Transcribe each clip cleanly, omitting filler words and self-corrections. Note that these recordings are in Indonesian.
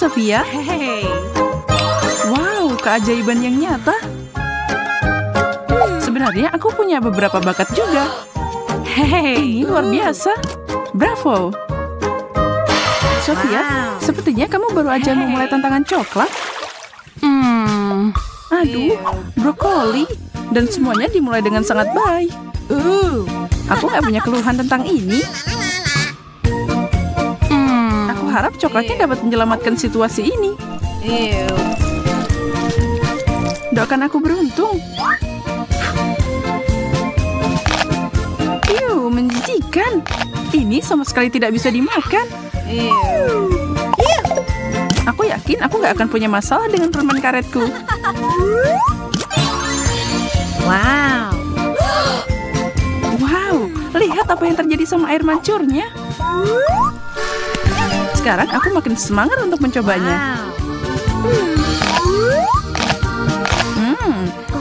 Sophia. Wow, keajaiban yang nyata. Sebenarnya aku punya beberapa bakat juga. Ini luar biasa. Bravo. Sophia, sepertinya kamu baru aja memulai tantangan coklat. Aduh, brokoli. Dan semuanya dimulai dengan sangat baik. Aku nggak punya keluhan tentang ini. Aku harap coklatnya dapat menyelamatkan situasi ini. Doakan aku beruntung. Menjijikan. Ini sama sekali tidak bisa dimakan. Aku yakin aku nggak akan punya masalah dengan permen karetku. Wow. Wow, lihat apa yang terjadi sama air mancurnya. Sekarang aku makin semangat untuk mencobanya.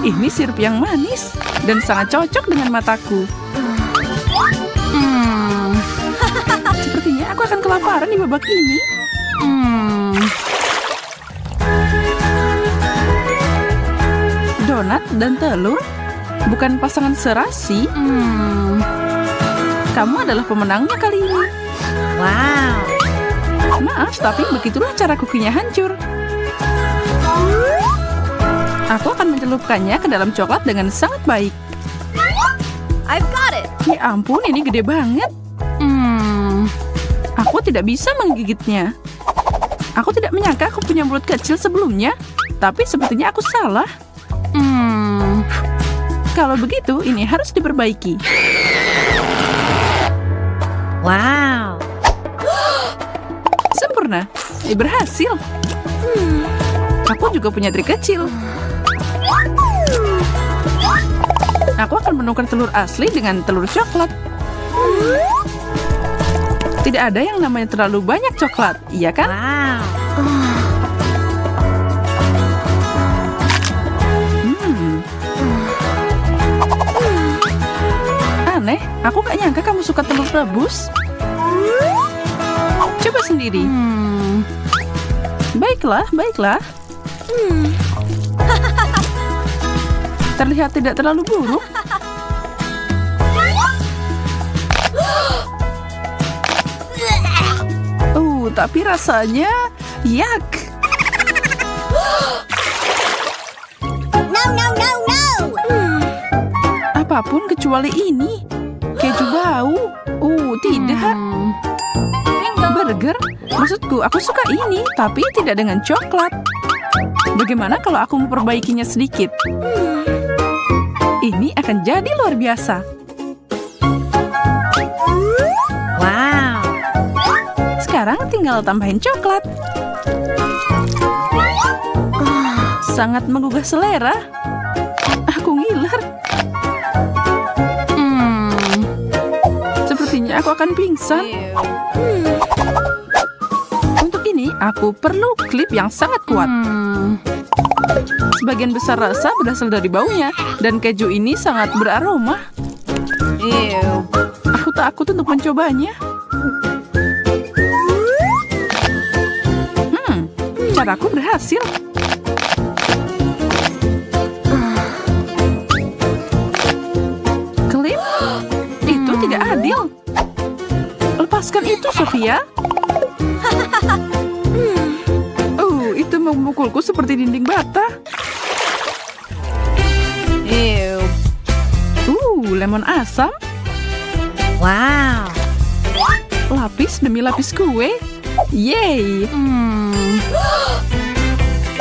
Ini sirup yang manis dan sangat cocok dengan mataku. Sepertinya aku akan kelaparan di babak ini. Donat dan telur? Bukan pasangan serasi? Kamu adalah pemenangnya kali ini. Wow. Maaf, tapi begitulah cara kukinya hancur. Aku akan mencelupkannya ke dalam coklat dengan sangat baik. I've got it. Ya ampun, ini gede banget. Aku tidak bisa menggigitnya. Aku tidak menyangka aku punya mulut kecil sebelumnya. Tapi sepertinya aku salah. Kalau begitu, ini harus diperbaiki. Wow. Sempurna. Berhasil. Aku juga punya trik kecil. Aku akan menukar telur asli dengan telur coklat. Tidak ada yang namanya terlalu banyak coklat, iya kan? Wow. Aneh, aku gak nyangka kamu suka telur rebus. Coba sendiri. Baiklah, baiklah. Terlihat tidak terlalu buruk. Tapi rasanya yak. Apapun kecuali ini. Keju bau. Tidak. Burger? Maksudku, aku suka ini, tapi tidak dengan coklat. Bagaimana kalau aku memperbaikinya sedikit? Ini akan jadi luar biasa. Wow. Sekarang tinggal tambahin coklat. Sangat menggugah selera. Aku ngiler. Sepertinya aku akan pingsan. Untuk ini, aku perlu klip yang sangat kuat. Sebagian besar rasa berasal dari baunya, dan keju ini sangat beraroma. Aku takut untuk mencobanya. Caraku berhasil. Klip? Itu tidak adil. Lepaskan itu, Sophia. Itu memukulku seperti dinding bata. Lemon asam. Wow. Lapis demi lapis kue. Yeay.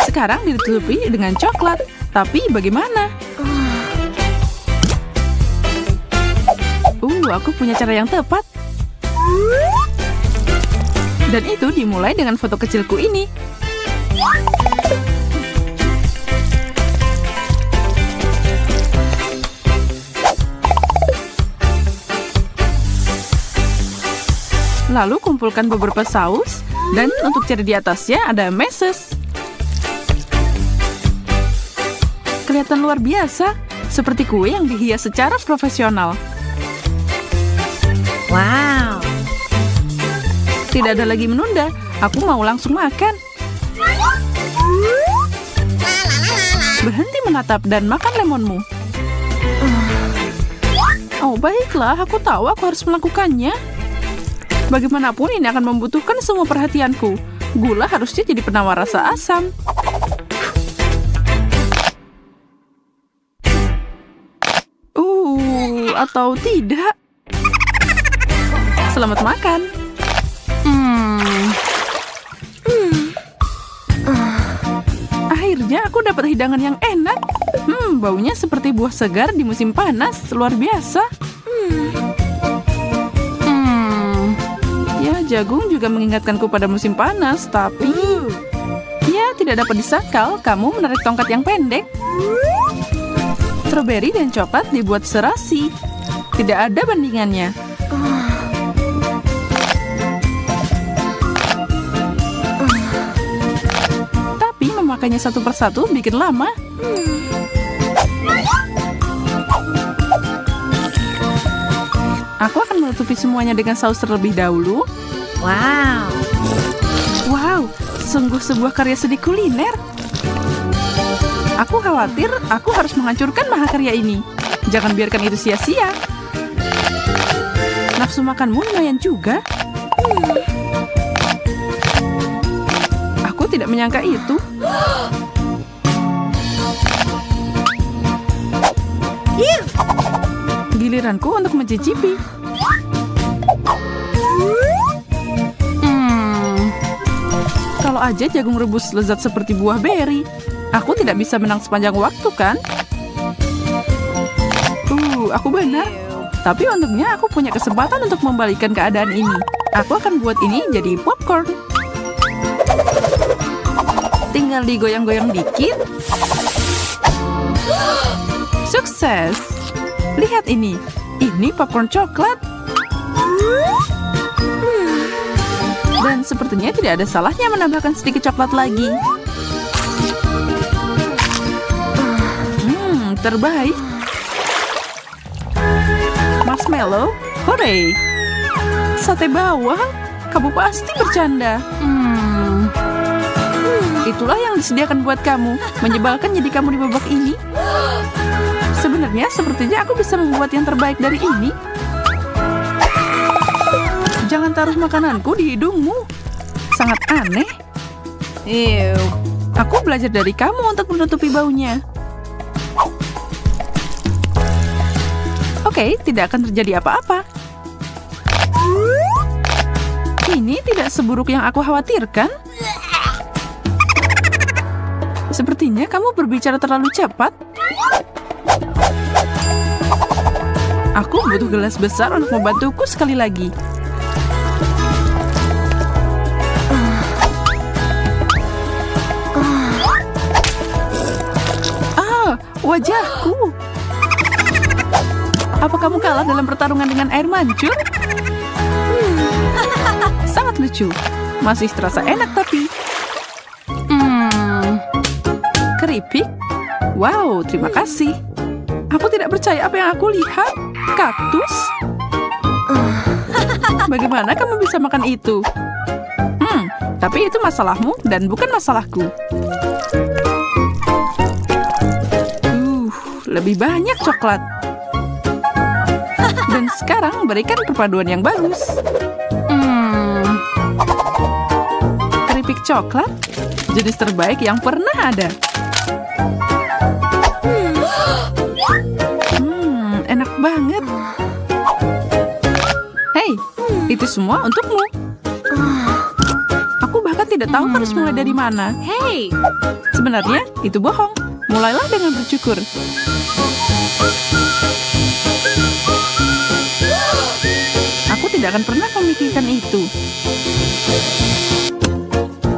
Sekarang ditutupi dengan coklat. Tapi bagaimana? Aku punya cara yang tepat. Dan itu dimulai dengan foto kecilku ini. Lalu kumpulkan beberapa saus, dan untuk cherry di atasnya ada meses. Kelihatan luar biasa, seperti kue yang dihias secara profesional. Wow. Tidak ada lagi menunda, aku mau langsung makan. Berhenti menatap dan makan lemonmu. Oh, baiklah. Aku tahu aku harus melakukannya. Bagaimanapun ini akan membutuhkan semua perhatianku. Gula harusnya jadi penawar rasa asam. Atau tidak. Selamat makan. Akhirnya aku dapat hidangan yang enak. Baunya seperti buah segar di musim panas. Luar biasa. Ya, jagung juga mengingatkanku pada musim panas. Tapi ya, tidak dapat disangkal kamu menarik tongkat yang pendek. Stroberi dan coklat dibuat serasi. Tidak ada bandingannya. Tapi memakainya satu persatu bikin lama. Aku akan menutupi semuanya dengan saus terlebih dahulu. Wow. Wow, sungguh sebuah karya seni kuliner. Aku khawatir aku harus menghancurkan mahakarya ini. Jangan biarkan itu sia-sia. Nafsu makanmu lumayan juga. Aku tidak menyangka itu. Giliranku untuk mencicipi. Kalau aja jagung rebus lezat seperti buah beri. Aku tidak bisa menang sepanjang waktu, kan? Aku benar. Tapi untungnya aku punya kesempatan untuk membalikkan keadaan ini. Aku akan buat ini jadi popcorn. Tinggal digoyang-goyang dikit. Sukses! Lihat ini. Ini popcorn coklat. Dan sepertinya tidak ada salahnya menambahkan sedikit coklat lagi. Terbaik. Marshmallow, hore! Sate bawang, kamu pasti bercanda. Itulah yang disediakan buat kamu. Menyebalkan jadi kamu di babak ini. Sebenarnya sepertinya aku bisa membuat yang terbaik dari ini. Jangan taruh makananku di hidungmu. Sangat aneh. Aku belajar dari kamu untuk menutupi baunya. Oke, tidak akan terjadi apa-apa. Ini tidak seburuk yang aku khawatirkan. Sepertinya kamu berbicara terlalu cepat. Aku butuh gelas besar untuk membantuku sekali lagi. Wajahku. Apa kamu kalah dalam pertarungan dengan air mancur? Sangat lucu. Masih terasa enak tapi. Keripik? Wow, terima kasih. Aku tidak percaya apa yang aku lihat. Kaktus? Bagaimana kamu bisa makan itu? Tapi itu masalahmu dan bukan masalahku. Lebih banyak coklat. Dan sekarang berikan perpaduan yang bagus. Keripik coklat, jenis terbaik yang pernah ada. Enak banget. Hei, itu semua untukmu. Aku bahkan tidak tahu harus mulai dari mana. Hey! Sebenarnya itu bohong. Mulailah dengan bersyukur. Aku tidak akan pernah memikirkan itu.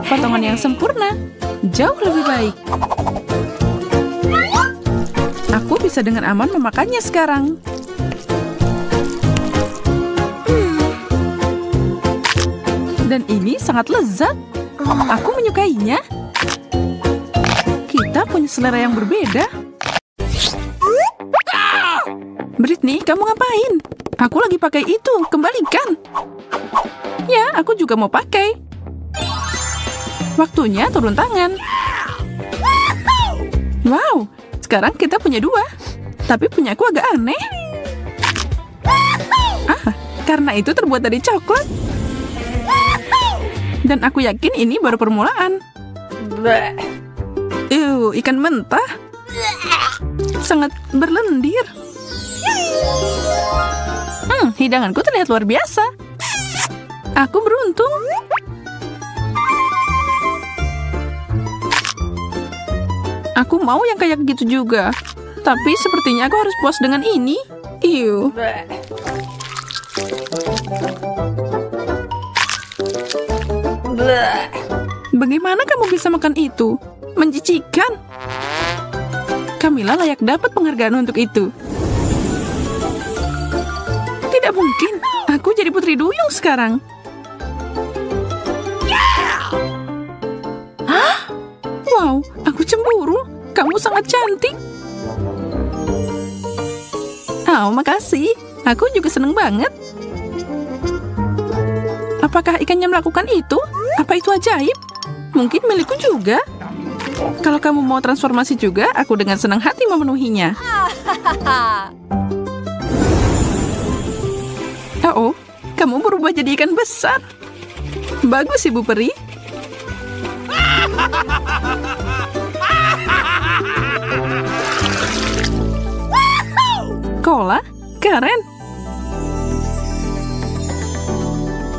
Potongan yang sempurna, jauh lebih baik. Aku bisa dengan aman memakannya sekarang. Dan ini sangat lezat. Aku menyukainya. Kita punya selera yang berbeda. Britney, kamu ngapain? Aku lagi pakai itu, kembalikan. Ya, aku juga mau pakai. Waktunya turun tangan. Wow, sekarang kita punya 2. Tapi punya aku agak aneh. Karena itu terbuat dari coklat. Dan aku yakin ini baru permulaan. Ikan mentah. Sangat berlendir. Hidanganku terlihat luar biasa. Aku beruntung. Aku mau yang kayak gitu juga. Tapi sepertinya aku harus puas dengan ini. Bagaimana kamu bisa makan itu? Menjijikan. Camilla layak dapat penghargaan untuk itu. Tidak mungkin. Aku jadi putri duyung sekarang. Wow, aku cemburu. Kamu sangat cantik. Makasih. Aku juga seneng banget. Apakah ikannya melakukan itu? Apa itu ajaib? Mungkin milikku juga. Kalau kamu mau transformasi juga, aku dengan senang hati memenuhinya. Kamu berubah jadi ikan besar. Bagus, Ibu Peri. Cola? Keren.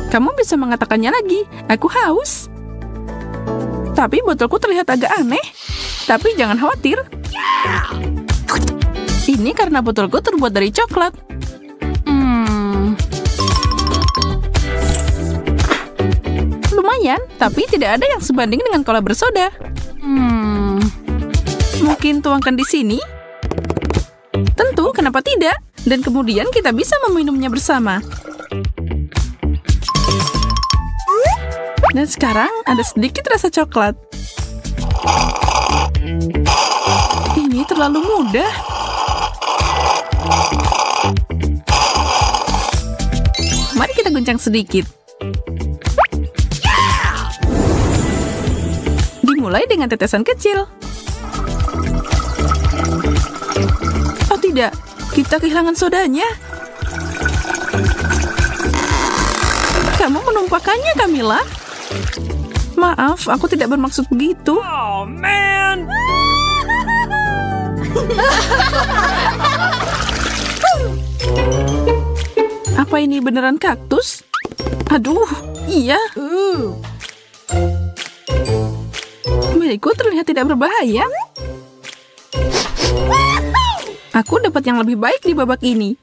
Kamu bisa mengatakannya lagi. Aku haus. Tapi botolku terlihat agak aneh. Tapi jangan khawatir. Ini karena botolku terbuat dari coklat. Lumayan, tapi tidak ada yang sebanding dengan cola bersoda. Mungkin tuangkan di sini? Tentu, kenapa tidak? Dan kemudian kita bisa meminumnya bersama. Dan sekarang ada sedikit rasa coklat. Ini terlalu mudah. Mari kita guncang sedikit. Dimulai dengan tetesan kecil. Oh tidak, kita kehilangan sodanya. Kamu menumpahkannya, Camilla. Maaf, aku tidak bermaksud begitu. Oh, man! Apa ini beneran kaktus? Aduh, iya. Milikku terlihat tidak berbahaya. Aku dapat yang lebih baik di babak ini.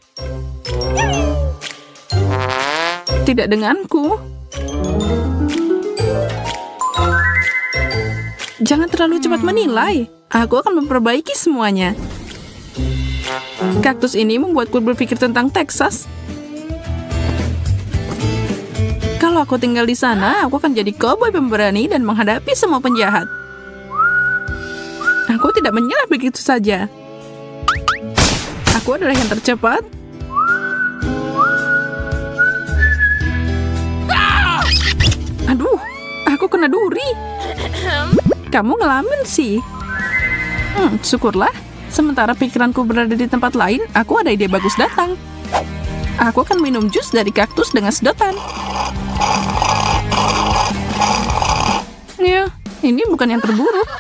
Tidak denganku. Jangan terlalu cepat menilai. Aku akan memperbaiki semuanya. Kaktus ini membuatku berpikir tentang Texas. Kalau aku tinggal di sana, aku akan jadi koboi pemberani dan menghadapi semua penjahat. Aku tidak menyerah begitu saja. Aku adalah yang tercepat. Aduh, aku kena duri. Kamu ngelamin sih. Syukurlah. Sementara pikiranku berada di tempat lain, aku ada ide bagus datang. Aku akan minum jus dari kaktus dengan sedotan. Ya, ini bukan yang terburuk.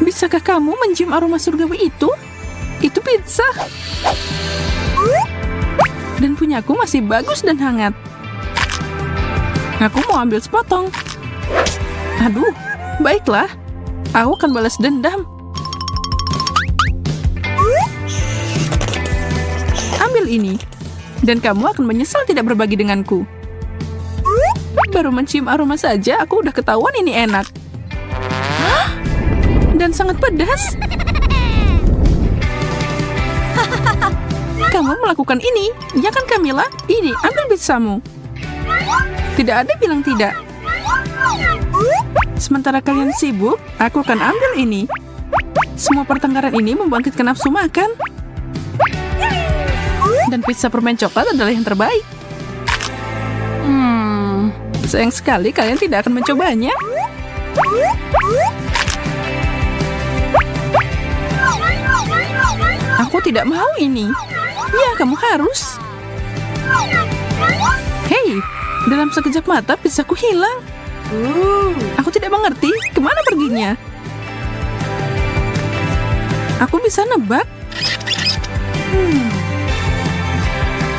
Bisakah kamu mencium aroma surgawi itu? Itu pizza. Dan punyaku masih bagus dan hangat. Aku mau ambil sepotong. Aduh, baiklah. Aku akan balas dendam. Ambil ini. Dan kamu akan menyesal tidak berbagi denganku. Baru mencium aroma saja, aku udah ketahuan ini enak. Dan sangat pedas. Kamu melakukan ini, ya kan Camilla? Ini, ambil pizzamu. Tidak ada bilang tidak. Sementara kalian sibuk, aku akan ambil ini. Semua pertengkaran ini membangkitkan nafsu makan. Dan pizza permen coklat adalah yang terbaik. Sayang sekali kalian tidak akan mencobanya. Aku tidak mau ini. Ya, kamu harus. Hei, dalam sekejap mata pizzaku hilang. Aku tidak mengerti kemana perginya. Aku bisa nebak.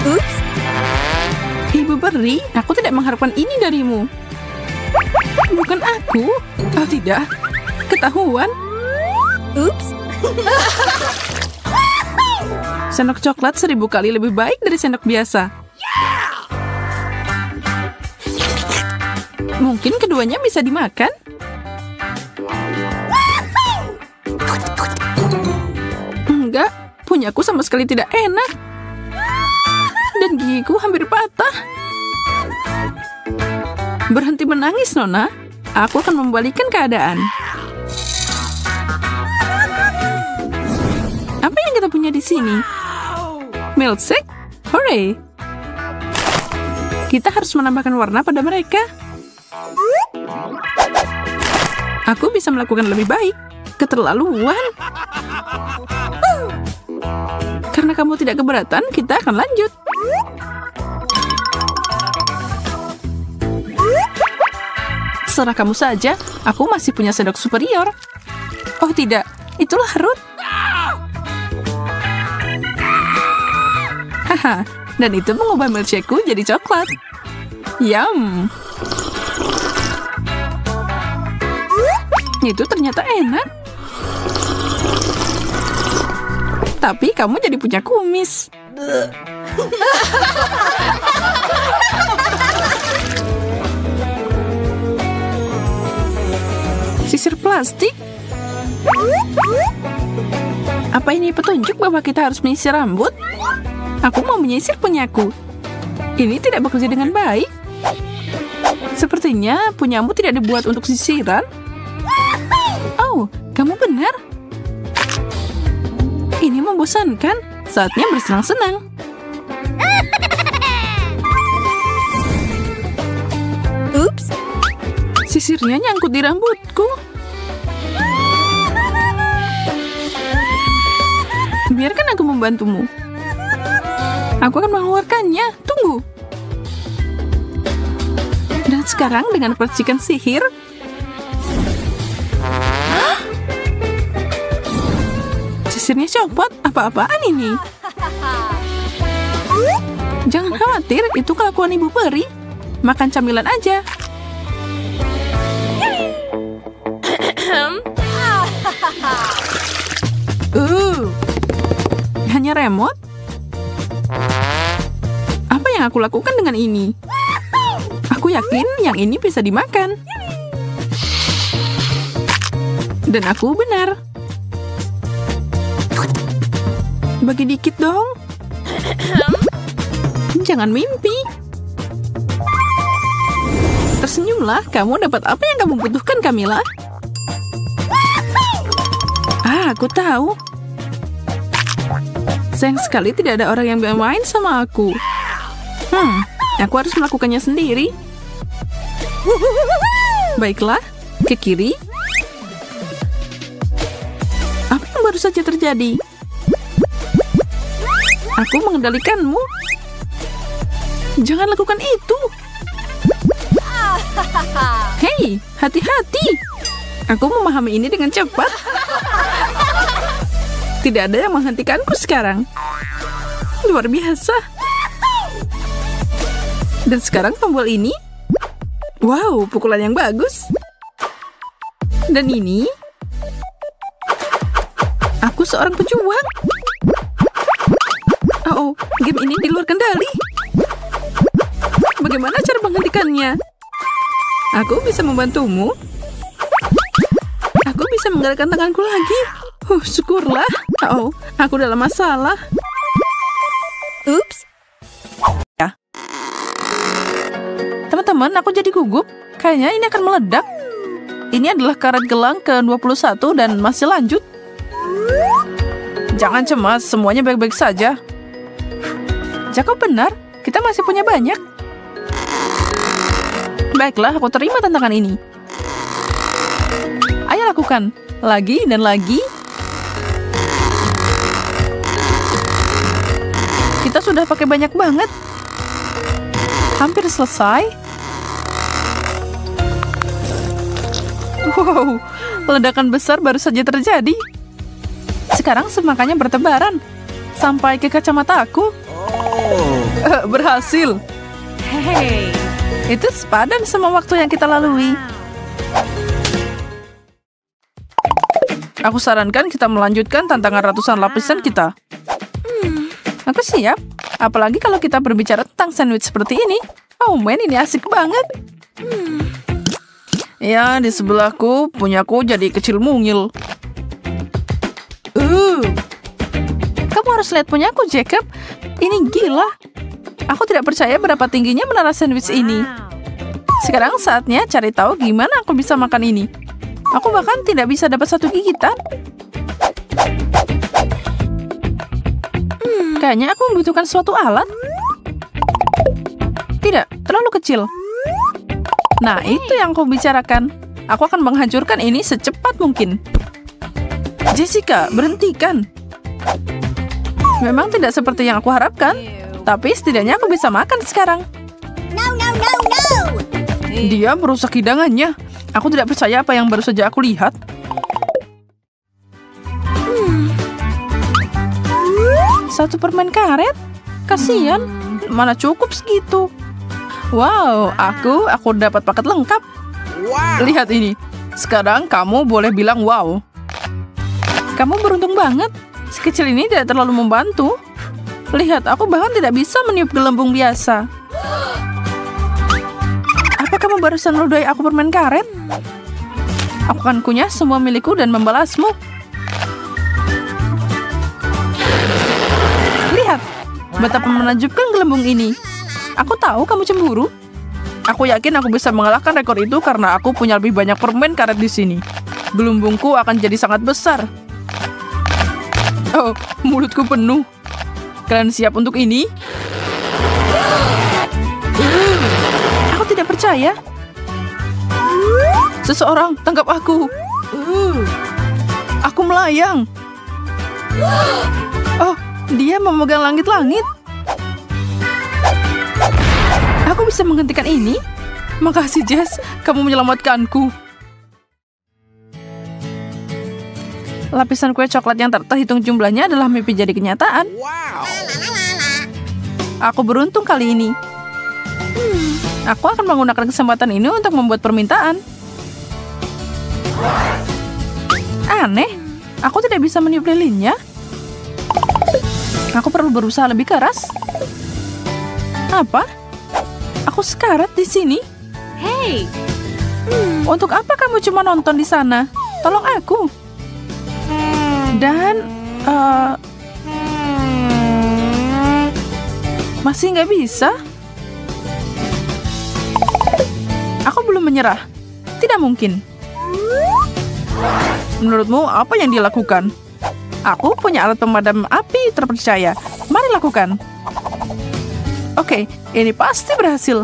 Oops. Ibu Peri, aku tidak mengharapkan ini darimu. Bukan aku. Oh tidak, ketahuan. Oops. Sendok coklat 1000 kali lebih baik dari sendok biasa. Mungkin keduanya bisa dimakan. Enggak, punyaku sama sekali tidak enak. Dan gigiku hampir patah. Berhenti menangis, Nona. Aku akan membalikan keadaan. Apa yang kita punya di sini? Milkshake? Hooray! Kita harus menambahkan warna pada mereka. Aku bisa melakukan lebih baik. Keterlaluan. Karena kamu tidak keberatan, kita akan lanjut. Serah kamu saja, aku masih punya sendok superior. Oh tidak, itulah Ruth. Haha, dan itu mengubah milkshake-ku jadi coklat. Yum. Itu ternyata enak. Tapi kamu jadi punya kumis. Sisir plastik? Apa ini petunjuk bahwa kita harus menyisir rambut? Aku mau menyisir punyaku. Ini tidak bekerja dengan baik. Sepertinya punyamu tidak dibuat untuk sisiran. Oh, kamu benar. Ini membosankan. Saatnya bersenang-senang. Oops. Sisirnya nyangkut di rambutku. Biarkan aku membantumu. Aku akan mengeluarkannya. Tunggu. Dan sekarang dengan percikan sihir. Sisirnya copot. Apa-apaan ini? Jangan khawatir, itu kelakuan Ibu Peri. Makan camilan aja. Hanya remote? Apa yang aku lakukan dengan ini? Aku yakin yang ini bisa dimakan. Dan aku benar. Bagi dikit dong. Jangan mimpi. Tersenyumlah, kamu dapat apa yang kamu butuhkan, Camilla. Aku tahu. Sayang sekali tidak ada orang yang bermain sama aku. Aku harus melakukannya sendiri. Baiklah, ke kiri. Apa yang baru saja terjadi? Aku mengendalikanmu. Jangan lakukan itu. Hei, hati-hati. Aku memahami ini dengan cepat. Tidak ada yang menghentikanku sekarang. Luar biasa. Dan sekarang tombol ini. Wow, pukulan yang bagus. Dan ini. Aku seorang pejuang. Oh, game ini di luar kendali. Bagaimana cara menghentikannya? Aku bisa membantumu. Aku bisa menggerakkan tanganku lagi. Syukurlah. Oh, aku dalam masalah. Oops. Ya. Teman-teman, aku jadi gugup. Kayaknya ini akan meledak. Ini adalah karet gelang ke-21 dan masih lanjut. Jangan cemas, semuanya baik-baik saja. Jacob benar, kita masih punya banyak. Baiklah, aku terima tantangan ini. Ayo lakukan. Lagi dan lagi. Kita sudah pakai banyak banget. Hampir selesai. Wow, ledakan besar baru saja terjadi. Sekarang semakannya bertebaran. Sampai ke kacamataku. Berhasil. Hey. Itu sepadan sama waktu yang kita lalui. Aku sarankan kita melanjutkan tantangan ratusan lapisan kita. Aku siap. Apalagi kalau kita berbicara tentang sandwich seperti ini. Oh man, ini asik banget. Ya, di sebelahku, punyaku jadi kecil mungil. Kamu harus lihat punyaku, Jacob. Ini gila. Aku tidak percaya berapa tingginya menara sandwich ini. Sekarang saatnya cari tahu gimana aku bisa makan ini. Aku bahkan tidak bisa dapat satu gigitan. Kayaknya aku membutuhkan suatu alat. Tidak, terlalu kecil. Nah, itu yang aku bicarakan. Aku akan menghancurkan ini secepat mungkin. Jessica, berhentikan. Memang tidak seperti yang aku harapkan. Tapi setidaknya aku bisa makan sekarang. No. Dia merusak hidangannya. Aku tidak percaya apa yang baru saja aku lihat. Satu permen karet? Kasian. Mana cukup segitu. Wow, aku dapat paket lengkap. Lihat ini. Sekarang kamu boleh bilang wow. Kamu beruntung banget. Sekecil ini tidak terlalu membantu. Lihat, aku bahkan tidak bisa meniup gelembung biasa. Apa kamu barusan meludahi aku permen karet? Aku akan kunyah semua milikku dan membalasmu. Lihat, betapa menakjubkan gelembung ini. Aku tahu kamu cemburu. Aku yakin aku bisa mengalahkan rekor itu karena aku punya lebih banyak permen karet di sini. Gelembungku akan jadi sangat besar. Oh, mulutku penuh. Kalian siap untuk ini? Aku tidak percaya. Seseorang tangkap aku. Aku melayang. Oh, dia memegang langit-langit. Aku bisa menghentikan ini? Makasih, Jess. Kamu menyelamatkanku. Lapisan kue coklat yang terhitung jumlahnya adalah mimpi jadi kenyataan. Aku beruntung kali ini. Aku akan menggunakan kesempatan ini untuk membuat permintaan. Aneh, aku tidak bisa meniup lilinnya. Aku perlu berusaha lebih keras. Apa? Aku sekarat di sini. Hey. Untuk apa kamu cuma nonton di sana? Tolong aku. Dan masih nggak bisa. Aku belum menyerah. Tidak mungkin. Menurutmu apa yang dia lakukan? Aku punya alat pemadam api terpercaya. Mari lakukan. Oke, ini pasti berhasil.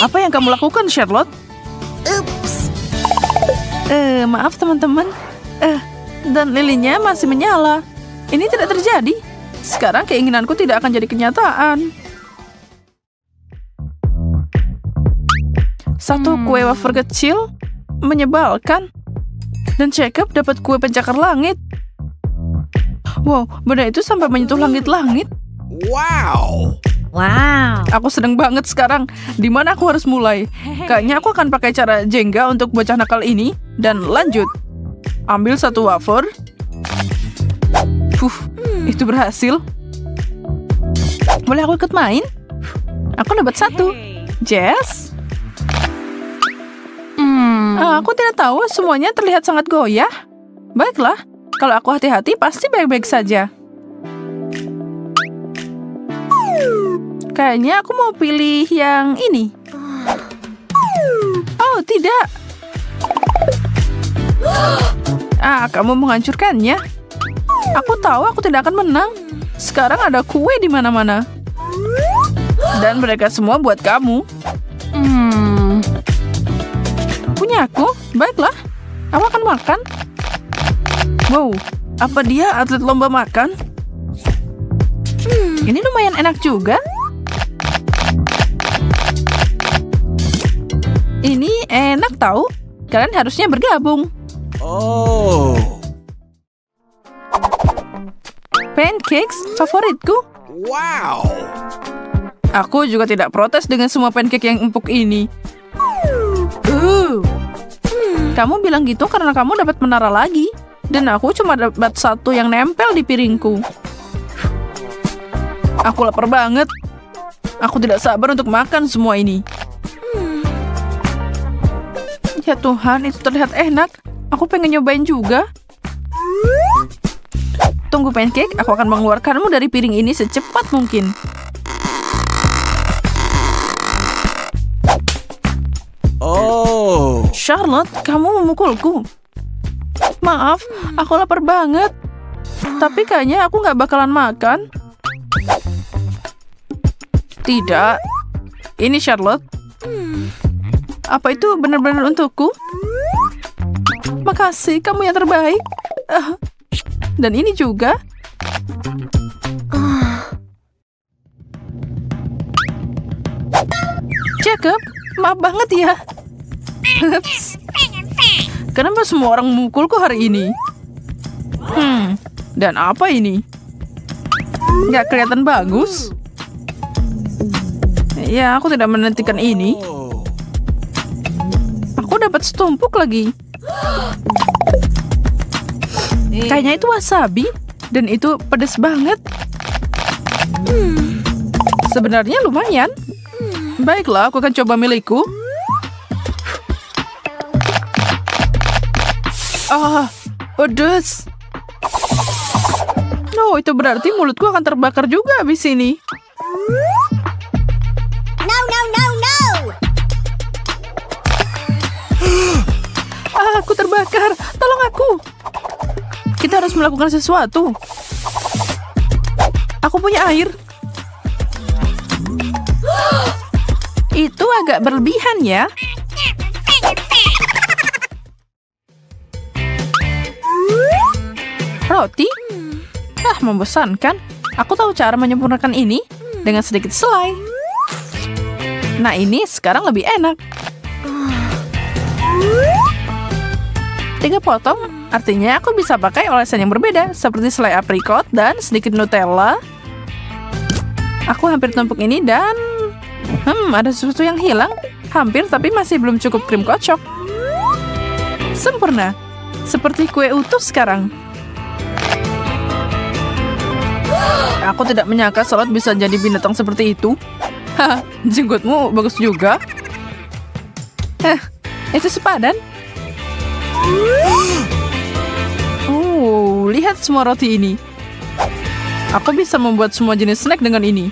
Apa yang kamu lakukan, Charlotte? Maaf teman-teman. Dan lilinnya masih menyala. Ini tidak terjadi. Sekarang keinginanku tidak akan jadi kenyataan. Satu kue wafer kecil menyebalkan. Dan Jacob dapat kue pencakar langit. Wow, benda itu sampai menyentuh langit-langit. Wow. Aku sedang banget sekarang. Di mana aku harus mulai? Kayaknya aku akan pakai cara Jenga untuk bocah nakal ini. Dan lanjut. Ambil satu wafer. Itu berhasil. Boleh aku ikut main? Aku dapat satu. Jess? Aku tidak tahu, semuanya terlihat sangat goyah. Baiklah, kalau aku hati-hati pasti baik-baik saja. Kayaknya aku mau pilih yang ini. Oh, tidak. Kamu menghancurkannya. Aku tahu aku tidak akan menang. Sekarang ada kue di mana-mana. Dan mereka semua buat kamu. punyaku. Baiklah, aku akan makan. Wow, apa dia atlet lomba makan? Ini lumayan enak juga. Ini enak tahu. Kalian harusnya bergabung. Oh. Pancakes favoritku. Wow. Aku juga tidak protes dengan semua pancake yang empuk ini. Kamu bilang gitu karena kamu dapat menara lagi. Dan aku cuma dapat satu yang nempel di piringku. Aku lapar banget. Aku tidak sabar untuk makan semua ini. Ya Tuhan, itu terlihat enak. Aku pengen nyobain juga. Tunggu pancake, aku akan mengeluarkanmu dari piring ini secepat mungkin. Oh. Charlotte, kamu memukulku. Maaf, aku lapar banget. Tapi kayaknya aku nggak bakalan makan. Tidak. Ini Charlotte. Apa itu benar-benar untukku? Makasih, kamu yang terbaik. Dan ini juga. Cakep, maaf banget ya. Kenapa semua orang memukulku hari ini? Dan apa ini? Nggak kelihatan bagus. Ya, aku tidak menantikan ini. Aku dapat setumpuk lagi. Kayaknya itu wasabi. Dan itu pedas banget. Sebenarnya lumayan. Baiklah, aku akan coba milikku. Pedas. Oh, itu berarti mulutku akan terbakar juga habis ini. No, no, no, no! Aku terbakar. Tolong aku. Kita harus melakukan sesuatu. Aku punya air. Itu agak berlebihan ya. Roti? Membosankan. Aku tahu cara menyempurnakan ini dengan sedikit selai. Nah, ini sekarang lebih enak. 3 potong, artinya aku bisa pakai olesan yang berbeda, seperti selai aprikot dan sedikit Nutella. Aku hampir tumpuk ini dan... ada sesuatu yang hilang. Hampir, tapi masih belum cukup krim kocok. Sempurna. Seperti kue utuh sekarang. Aku tidak menyangka Charlotte bisa jadi binatang seperti itu. Jenggotmu bagus juga. Itu sepadan. Lihat semua roti ini. Aku bisa membuat semua jenis snack dengan ini.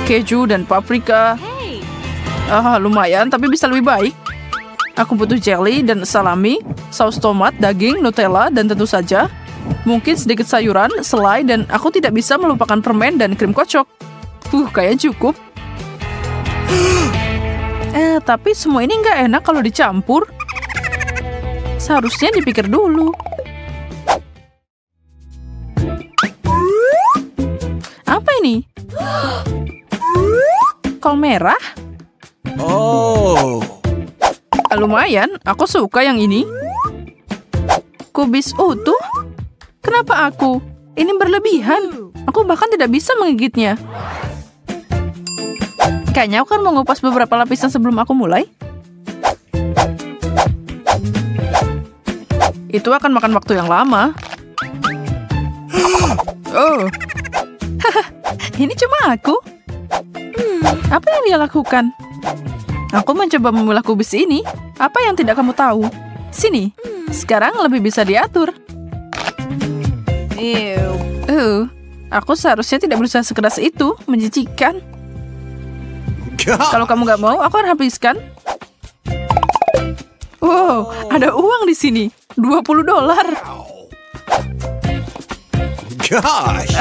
Keju dan paprika. Lumayan, tapi bisa lebih baik. Aku butuh jelly dan salami, saus tomat, daging, Nutella, dan tentu saja mungkin sedikit sayuran, selai, dan aku tidak bisa melupakan permen dan krim kocok. Kayaknya cukup. Tapi semua ini nggak enak kalau dicampur. Seharusnya dipikir dulu. Apa ini? Kol merah? Oh. Lumayan, aku suka yang ini. Kubis utuh? Kenapa aku? Ini berlebihan. Aku bahkan tidak bisa menggigitnya. Kayaknya aku akan mengupas beberapa lapisan sebelum aku mulai. Itu akan makan waktu yang lama. Ini cuma aku. Apa yang dia lakukan? Aku mencoba memilah kubis ini. Apa yang tidak kamu tahu? Sini. Sekarang lebih bisa diatur. Aku seharusnya tidak berusaha sekeras itu. Menjijikkan. Kalau kamu nggak mau, aku akan habiskan. Wow, ada uang di sini. $20. Gosh.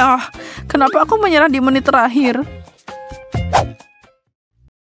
Kenapa aku menyerah di menit terakhir?